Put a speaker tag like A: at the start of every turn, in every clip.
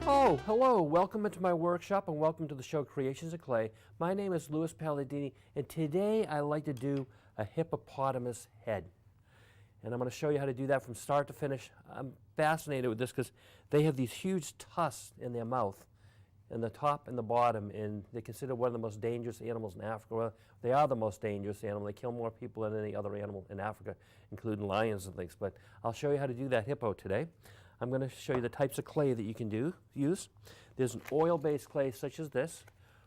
A: Oh, hello, welcome into my workshop and welcome to the show Creations of Clay. My name is Louis Palladini and today I like to do a hippopotamus head. And I'm going to show you how to do that from start to finish. I'm fascinated with this because they have these huge tusks in their mouth, in the top and the bottom, and they're considered one of the most dangerous animals in Africa. Well, they are the most dangerous animal. They kill more people than any other animal in Africa, including lions and things. But I'll show you how to do that hippo today. I'm going to show you the types of clay that you can use. There's an oil-based clay such as this,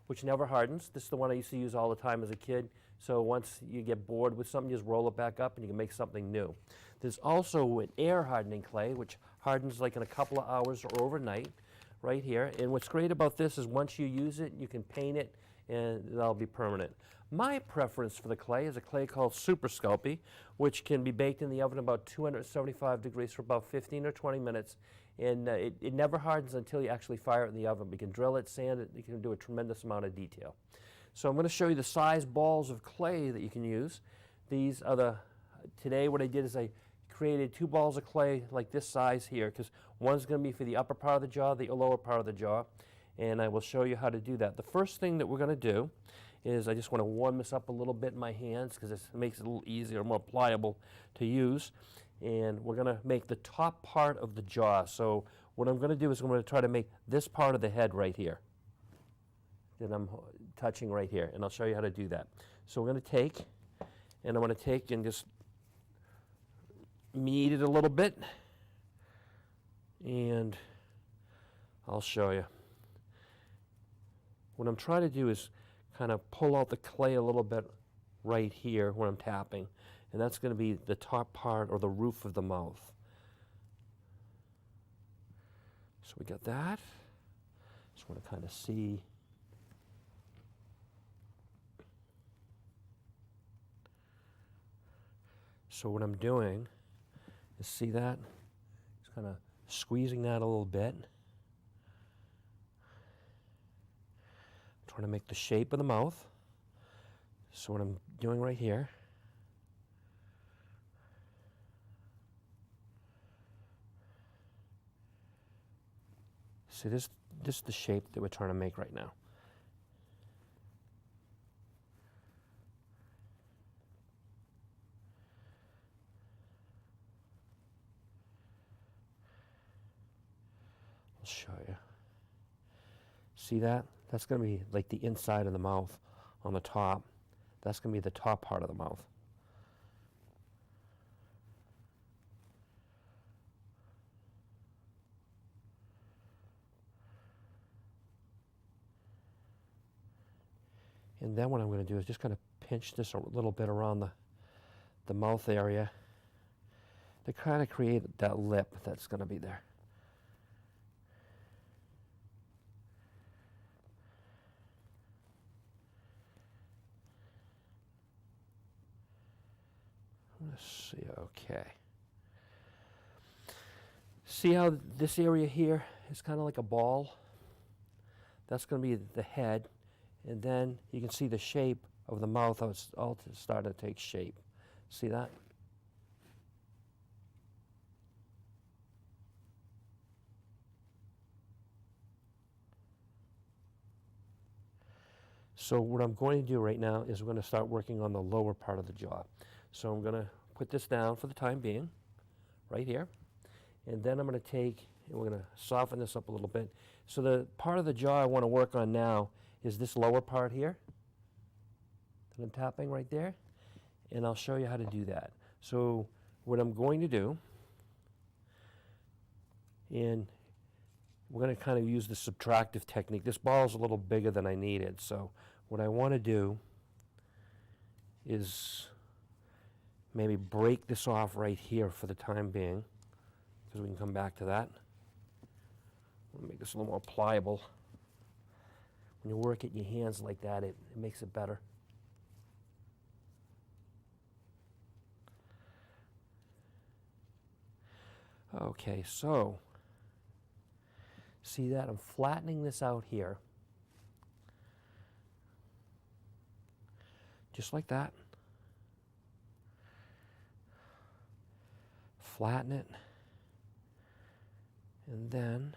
A: which never hardens. This is the one I used to use all the time as a kid. So once you get bored with something, you just roll it back up and you can make something new. There's also an air hardening clay, which hardens like in a couple of hours or overnight, right here. And what's great about this is once you use it, you can paint it and that'll be permanent. My preference for the clay is a clay called Super Sculpting, which can be baked in the oven about 275 degrees for about 15 or 20 minutes. And it never hardens until you actually fire it in the oven. We can drill it, sand it, you can do a tremendous amount of detail. So I'm going to show you the size balls of clay that you can use. These are today what I did is I created 2 balls of clay like this size here, because one's going to be for the upper part of the jaw, the lower part of the jaw, and I will show you how to do that. The first thing that we're going to do is I just want to warm this up a little bit in my hands because it makes it a little easier, more pliable to use. And we're going to make the top part of the jaw. So what I'm going to do is I'm going to try to make this part of the head right here that I'm touching right here, and I'll show you how to do that. So we're going to take, and I'm going to take and just knead it a little bit, and I'll show you. What I'm trying to do is kind of pull out the clay a little bit right here where I'm tapping, and that's going to be the top part or the roof of the mouth. So we got that. Just want to kind of see. So what I'm doing is, see that? Just kind of squeezing that a little bit. Trying to make the shape of the mouth. So what I'm doing right here, see this is the shape that we're trying to make right now. I'll show you. See that? That's going to be like the inside of the mouth on the top. That's going to be the top part of the mouth. And then what I'm going to do is just kind of pinch this a little bit around the mouth area to kind of create that lip that's going to be there. Let's see, okay. See how this area here is kind of like a ball? That's going to be the head, and then you can see the shape of the mouth, how it's all starting to take shape. See that? So what I'm going to do right now is we're going to start working on the lower part of the jaw. So I'm going to put this down for the time being, right here. And then I'm going to take, and we're going to soften this up a little bit. So the part of the jaw I want to work on now is this lower part here that I'm tapping right there. And I'll show you how to do that. So what I'm going to do, and we're going to kind of use the subtractive technique. This ball is a little bigger than I needed. So what I want to do is maybe break this off right here for the time being, because we can come back to that. I'll make this a little more pliable. When you work it in your hands like that, it makes it better. Okay, so see that? I'm flattening this out here. Just like that. Flatten it. And then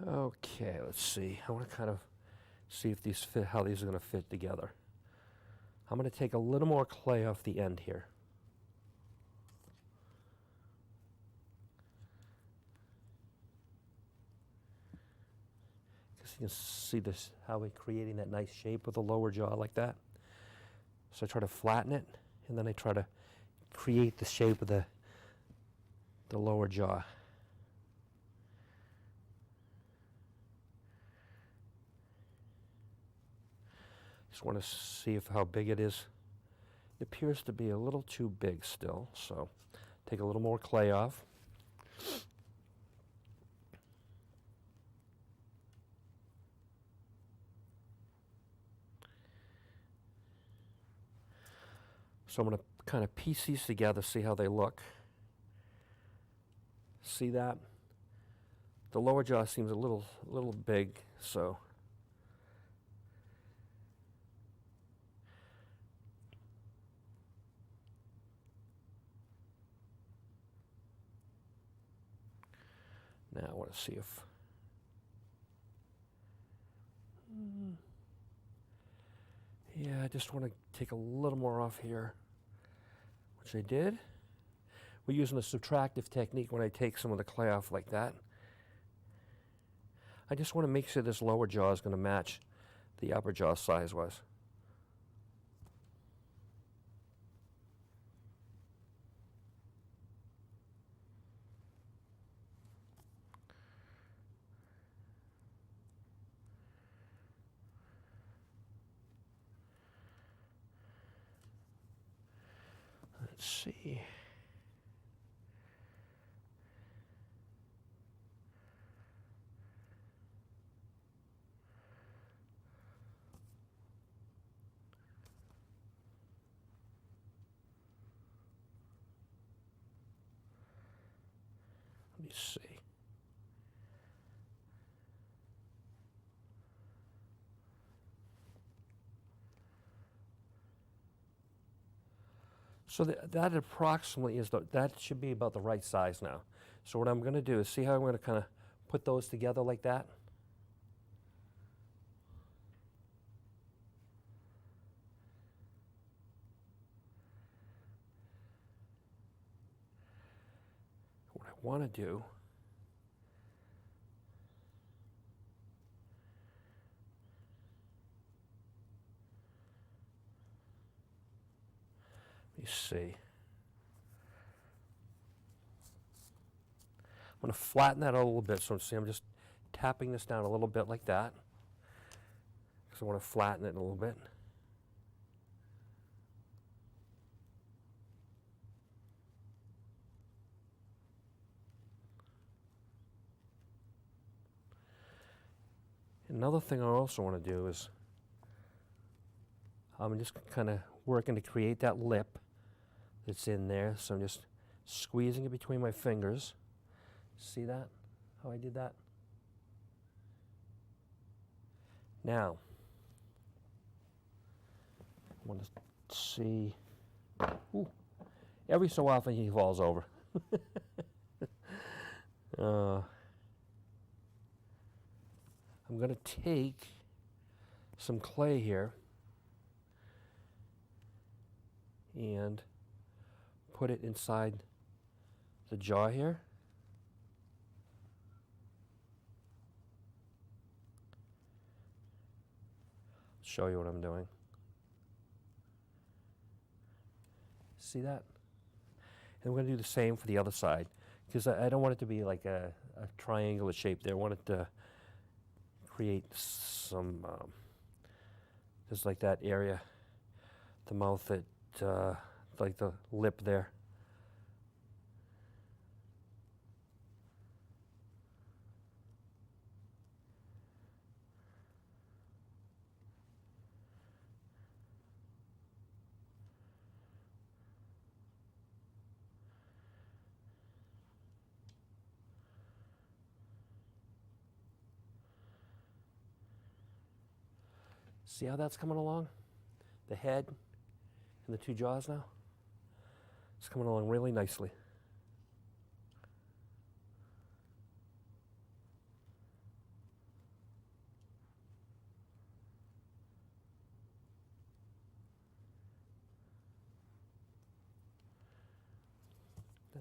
A: Okay, let's see. I want to kind of see if these fit, how these are going to fit together. I'm going to take a little more clay off the end here. Because you can see this, how we're creating that nice shape with the lower jaw like that. So I try to flatten it, and then I try to create the shape of the lower jaw. Just want to see if how big it is. It appears to be a little too big still, so take a little more clay off. So I'm going to kind of piece these together, see how they look. See that? The lower jaw seems a little big, so now I want to see if yeah, I just want to take a little more off here, which I did. We're using a subtractive technique when I take some of the clay off like that. I just want to make sure this lower jaw is going to match the upper jaw size-wise. Let's see. Let me see. So that approximately is, that should be about the right size now. So what I'm going to do is see how I'm going to kind of put those together like that. What I want to do see. I'm going to flatten that a little bit. So see, I'm just tapping this down a little bit like that, because I want to flatten it a little bit. Another thing I also want to do is I'm just kind of working to create that lip that's in there. So I'm just squeezing it between my fingers. See that? How I did that? Now, I want to see. Ooh, every so often he falls over. I'm going to take some clay here and put it inside the jaw here. Show you what I'm doing. See that? And we're going to do the same for the other side, because I don't want it to be like a triangular shape there. I want it to create some, just like that area, the mouth, that like the lip there. See how that's coming along? The head and the two jaws now? It's coming along really nicely.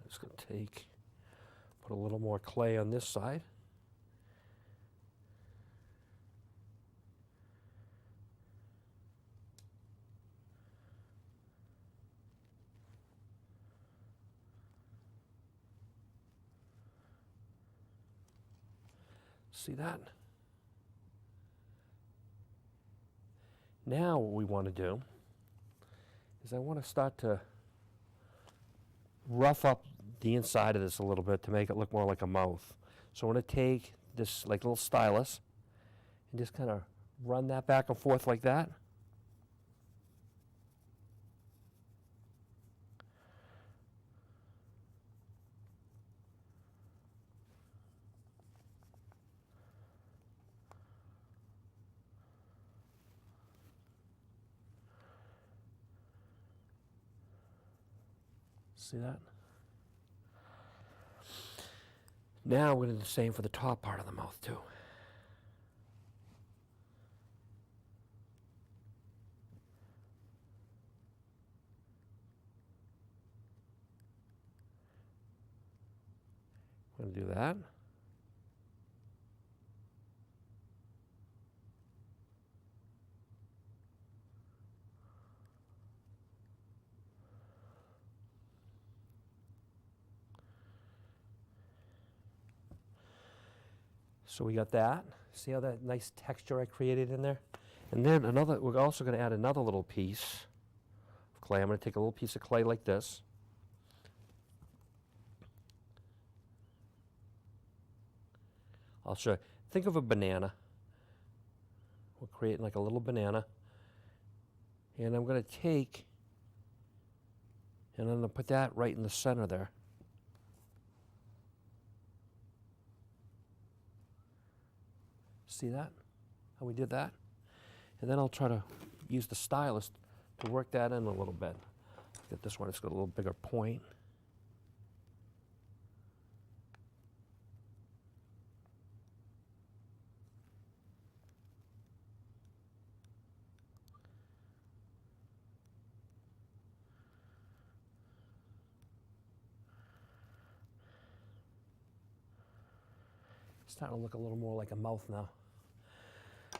A: Just going to put a little more clay on this side. See that? Now what we want to do is I want to start to rough up the inside of this a little bit to make it look more like a mouth. So I'm going to take this like little stylus and just kind of run that back and forth like that. See that? Now we're going to do the same for the top part of the mouth too. We're going to do that. So we got that. See how that nice texture I created in there? And then we're also going to add another little piece of clay. I'm going to take a little piece of clay like this. I'll show you. Think of a banana. We're creating like a little banana. And I'm going to take, and I'm going to put that right in the center there. See that? How we did that? And then I'll try to use the stylus to work that in a little bit. Get this one, it's got a little bigger point. It's starting to look a little more like a mouth now.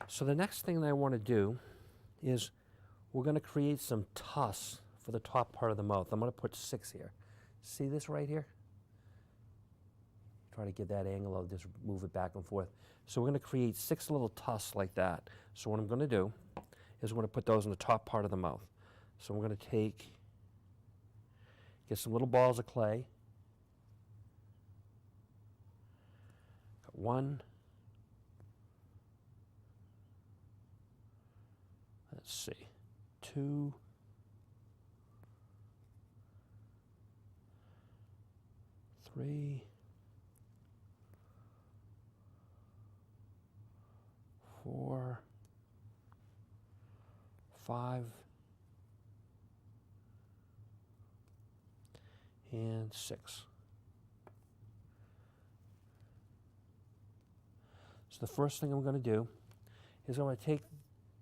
A: So the next thing that I want to do is we're going to create some tusks for the top part of the mouth. I'm going to put 6 here. See this right here? Try to get that angle, I'll just move it back and forth. So we're going to create 6 little tusks like that. So what I'm going to do is we're going to put those in the top part of the mouth. So I'm going to get some little balls of clay. Got 1. Let's see, 2, 3, 4, 5, and 6. So the first thing I'm going to do is I'm going to take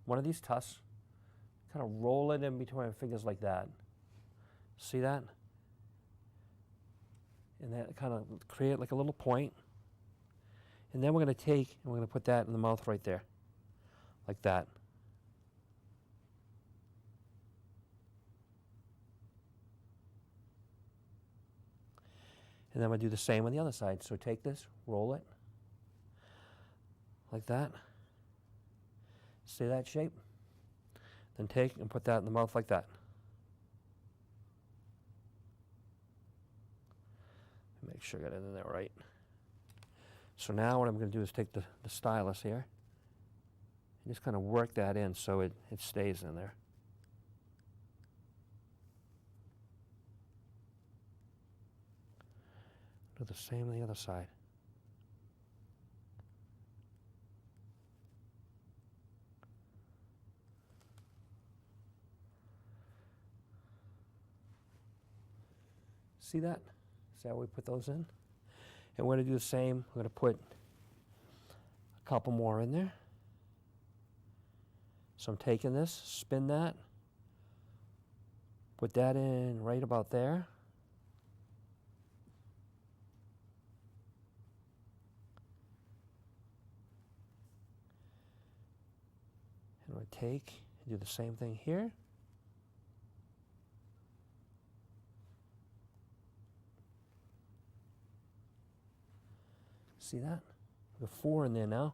A: one of these tusks, kind of roll it in between my fingers like that. See that? And that kind of create like a little point. And then we're going to take and we're going to put that in the mouth right there, like that. And then I'm going to do the same on the other side. So take this, roll it, like that. See that shape? Then take and put that in the mouth like that. Make sure I got it in there right. So now what I'm going to do is take the stylus here and just kind of work that in so it stays in there. Do the same on the other side. See that? See how we put those in? And we're going to do the same. We're going to put a couple more in there. So I'm taking this, spin that, put that in right about there. going to take and do the same thing here. See that? The 4 in there now.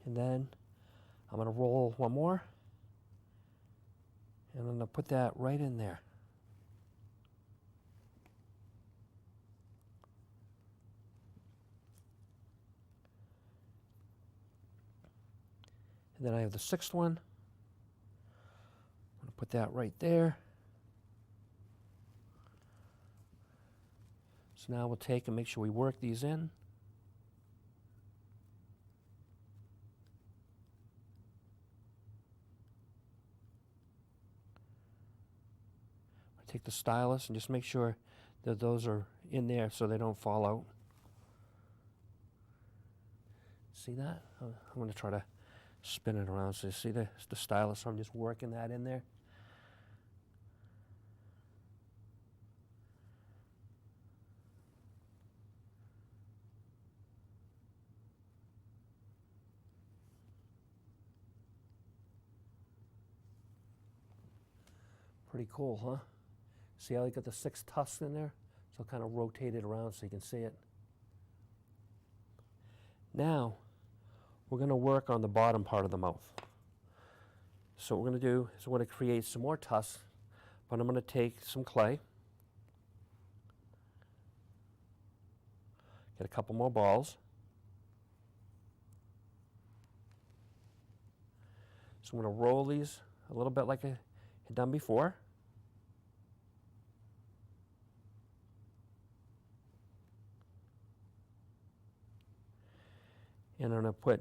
A: And then I'm going to roll one more. And I'm going to put that right in there. And then I have the 6th one. I'm going to put that right there. So now we'll take and make sure we work these in. Take the stylus and just make sure that those are in there so they don't fall out. See that? I'm going to try to spin it around so you see the stylus. So I'm just working that in there. Pretty cool, huh? See how I got the 6 tusks in there? So I'll kind of rotate it around so you can see it. Now, we're going to work on the bottom part of the mouth. So what we're going to do is we're going to create some more tusks, but I'm going to take some clay, get a couple more balls. So I'm going to roll these a little bit like I had done before. And I'm going to put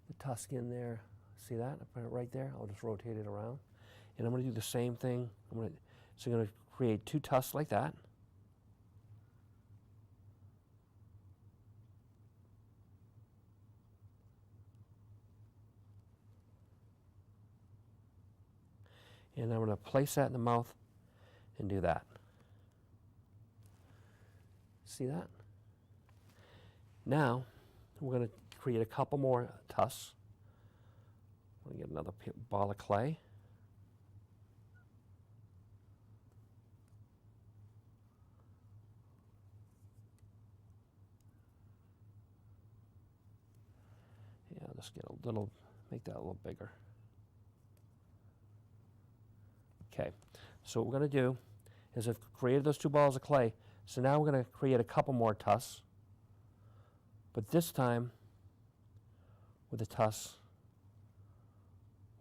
A: the tusk in there. See that? I put it right there. I'll just rotate it around. And I'm going to do the same thing. So I'm going to create 2 tusks like that. And I'm going to place that in the mouth and do that. See that? Now, we're going to create a couple more tusks. I'm going to get another ball of clay. Yeah, I'll just get a little, make that a little bigger. Okay, so what we're going to do is I've created those 2 balls of clay. So now we're going to create a couple more tusks, but this time with the tusks,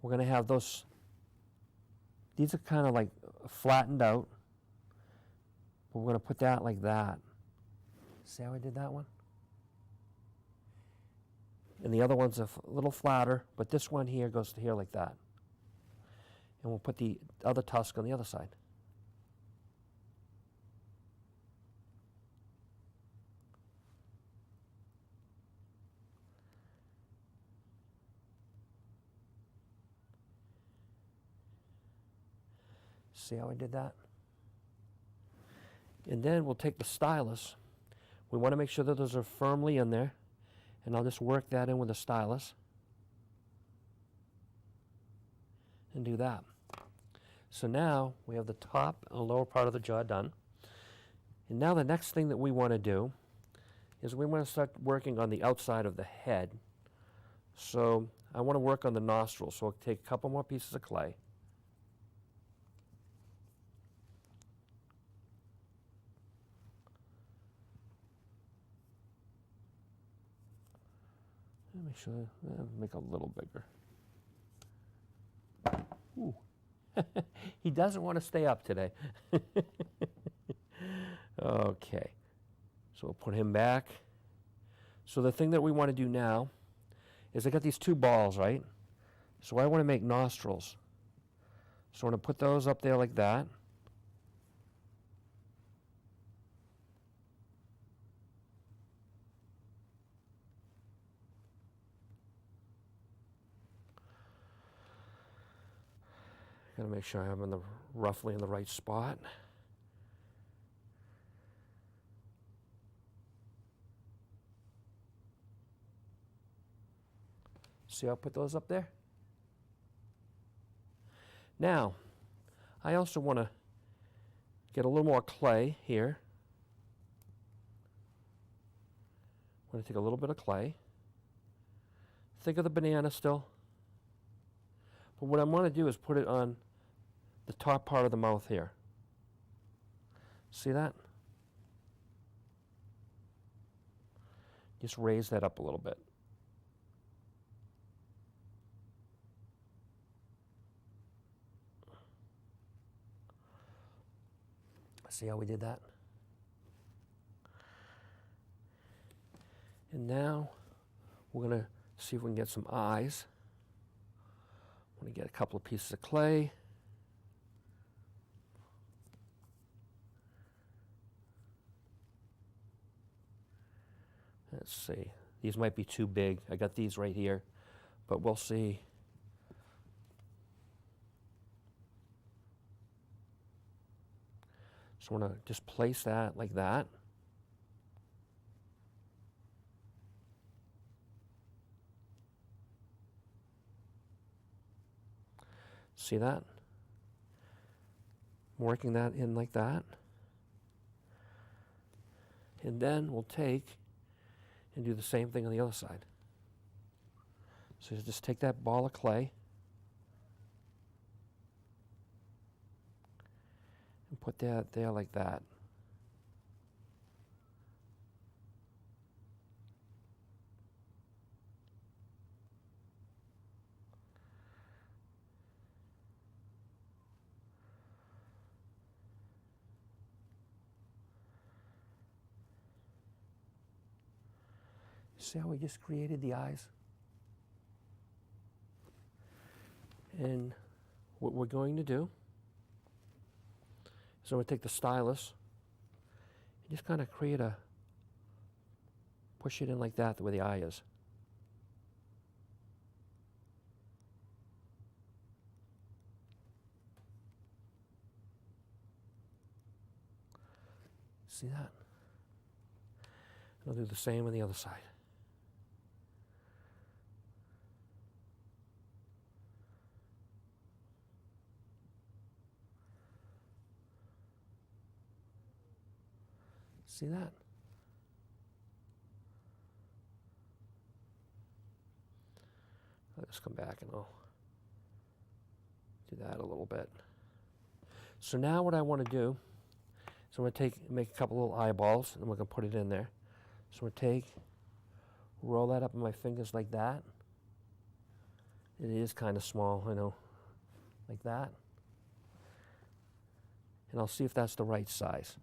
A: we're going to have those, these are kind of like flattened out, but we're going to put that like that. See how I did that one? And the other one's a little flatter, but this one here goes to here like that. And we'll put the other tusk on the other side. See how I did that? And then we'll take the stylus. We want to make sure that those are firmly in there. And I'll just work that in with the stylus. And do that. So now we have the top and lower part of the jaw done. And now the next thing that we want to do is we want to start working on the outside of the head. So I want to work on the nostrils. So I'll take a couple more pieces of clay. Make sure, make a little bigger. Ooh. He doesn't want to stay up today. Okay, so we'll put him back. So the thing that we want to do now is I got these 2 balls, right? So I want to make nostrils. So I'm going to put those up there like that. Got to make sure I have them roughly in the right spot. See how I put those up there? Now, I also want to get a little more clay here. I'm going to take a little bit of clay. Think of the banana still. But what I want to do is put it on the top part of the mouth here. See that? Just raise that up a little bit. See how we did that? And now we're going to see if we can get some eyes. I'm going to get a couple of pieces of clay. Let's see. These might be too big. I got these right here, but we'll see. So I'm going to just place that like that. See that? Working that in like that. And then we'll take and do the same thing on the other side. So you just take that ball of clay and put that there like that. See how we just created the eyes? And what we're going to do is I'm going to take the stylus and just kind of push it in like that where the eye is. See that? I'll do the same on the other side. See that? I'll just come back and I'll do that a little bit. So now what I want to do is I'm going to make a couple little eyeballs and we're going to put it in there. So I'm going to roll that up in my fingers like that. It is kind of small, I know, like that. And I'll see if that's the right size.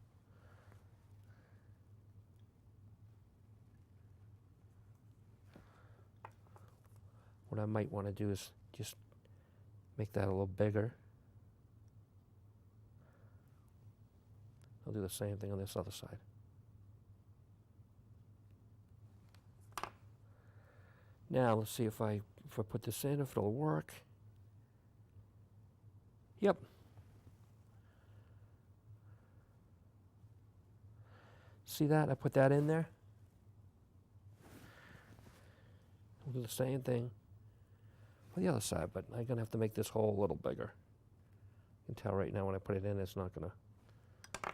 A: What I might want to do is just make that a little bigger. I'll do the same thing on this other side. Now let's see if I put this in, if it'll work. Yep. See that? I put that in there. We'll do the same thing on the other side, but I'm going to have to make this hole a little bigger. You can tell right now when I put it in, it's not going to.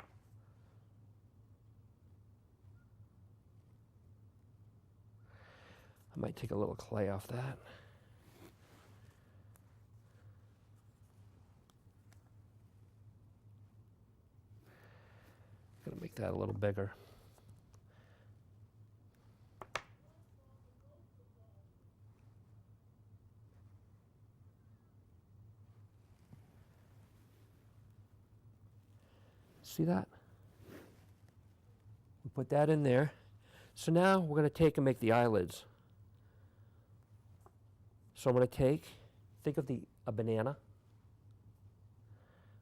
A: I might take a little clay off that. I'm going to make that a little bigger. See that? We put that in there. So now we're going to take and make the eyelids. So I'm going to think of a banana.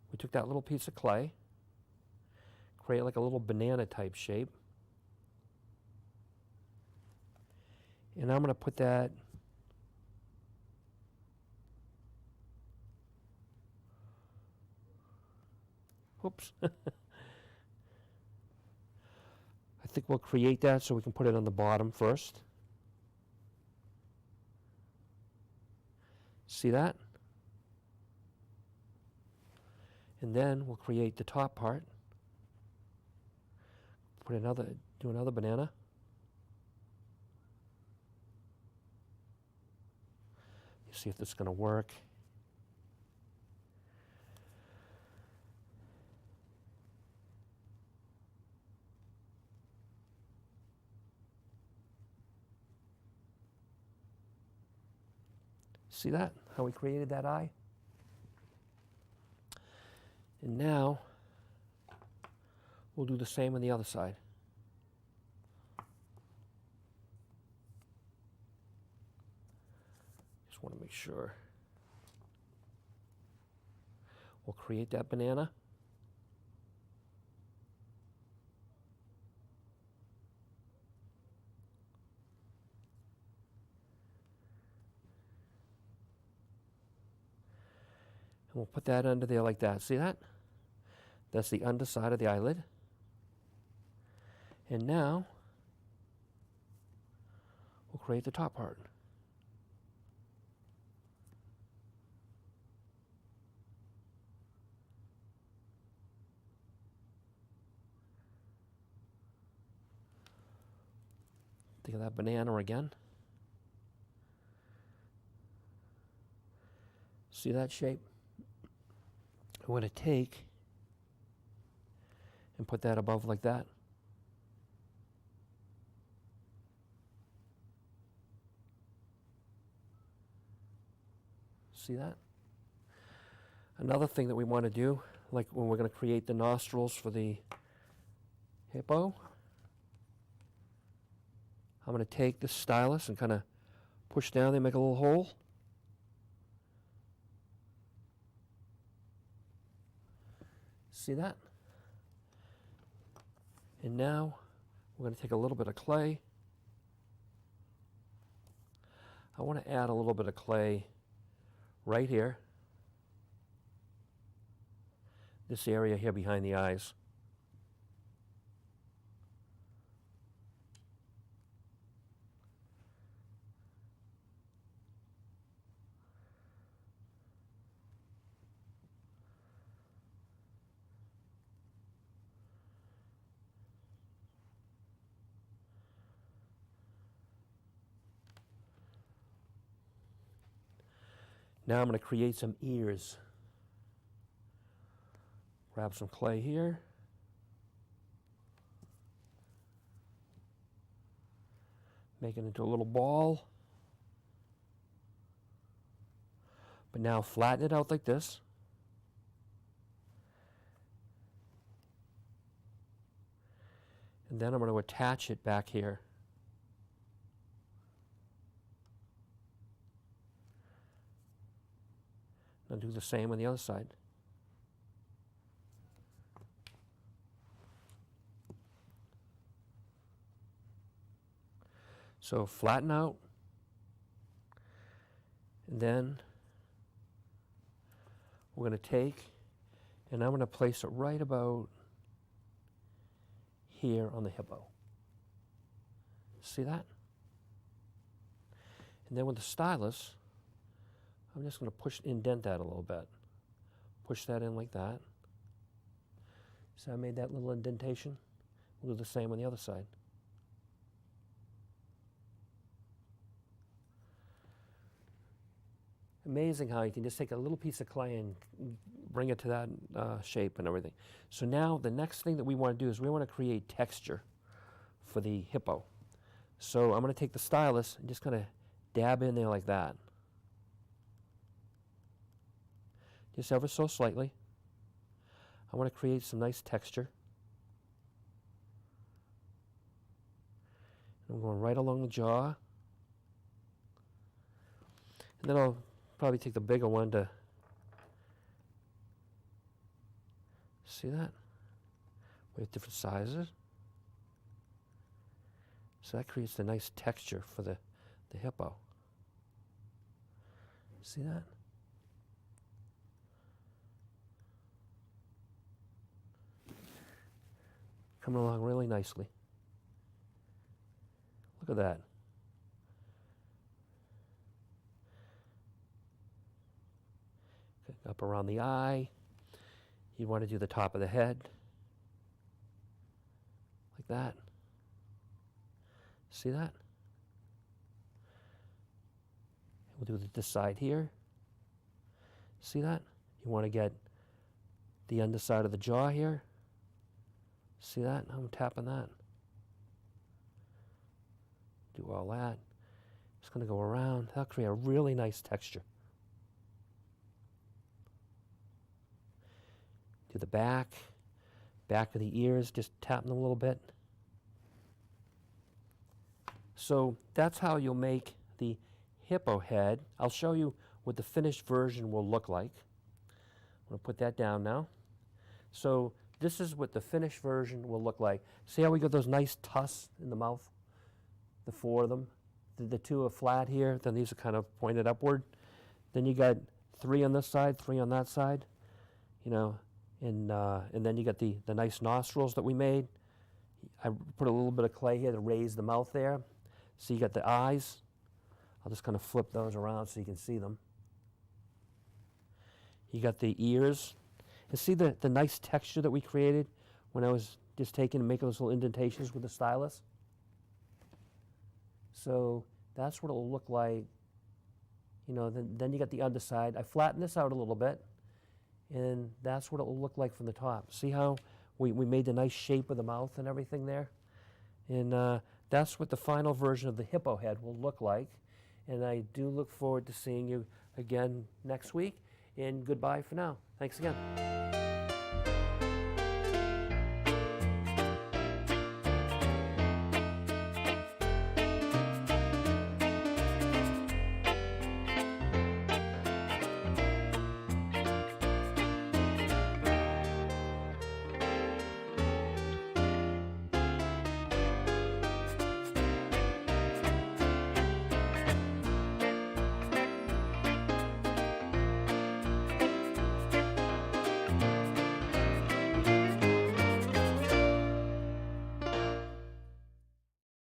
A: We took that little piece of clay, create like a little banana type shape. And I'm going to put that whoops. I think we'll create that so we can put it on the bottom first. See that? And then we'll create the top part. Do another banana. See if this is going to work. See that? How we created that eye? And now we'll do the same on the other side. Just want to make sure. We'll create that banana. And we'll put that under there like that. See that? That's the underside of the eyelid. And now we'll create the top part. Think of that banana again. See that shape? I'm going to take and put that above like that. See that? Another thing that we want to do, like when we're going to create the nostrils for the hippo, I'm going to take this stylus and kind of push down there, make a little hole. See that? And now we're going to take a little bit of clay. I want to add a little bit of clay right here. This area here behind the eyes. Now I'm going to create some ears. Grab some clay here. Make it into a little ball. But now flatten it out like this. And then I'm going to attach it back here. I'll do the same on the other side. So flatten out, and then we're going to take, and I'm going to place it right about here on the hippo. See that? And then with the stylus, I'm just going to indent that a little bit. Push that in like that. So I made that little indentation. We'll do the same on the other side. Amazing how you can just take a little piece of clay and bring it to that shape and everything. So now the next thing that we want to do is we want to create texture for the hippo. So I'm going to take the stylus and just kind of dab in there like that. Just ever so slightly. I want to create some nice texture. I'm going right along the jaw. And then I'll probably take the bigger one to see that? We have different sizes. So that creates a nice texture for the hippo. See that? Coming along really nicely. Look at that. up around the eye. You want to do the top of the head, like that. See that? We'll do this side here. See that? You want to get the underside of the jaw here. See that? I'm tapping that. Do all that. Just going to go around. That'll create a really nice texture. Do the back of the ears, just tapping them a little bit. So that's how you'll make the hippo head. I'll show you what the finished version will look like. I'm going to put that down now. So this is what the finished version will look like. See how we got those nice tusks in the mouth? The four of them. The two are flat here, then these are kind of pointed upward. Then you got 3 on this side, 3 on that side, you know, and then you got the nice nostrils that we made. I put a little bit of clay here to raise the mouth there. So you got the eyes. I'll just kind of flip those around so you can see them. You got the ears. And see the nice texture that we created when I was just taking and making those little indentations with the stylus? So that's what it will look like. You know, then you got the underside. I flattened this out a little bit, and that's what it will look like from the top. See how we made the nice shape of the mouth and everything there? And that's what the final version of the hippo head will look like. And I do look forward to seeing you again next week. And goodbye for now. Thanks again.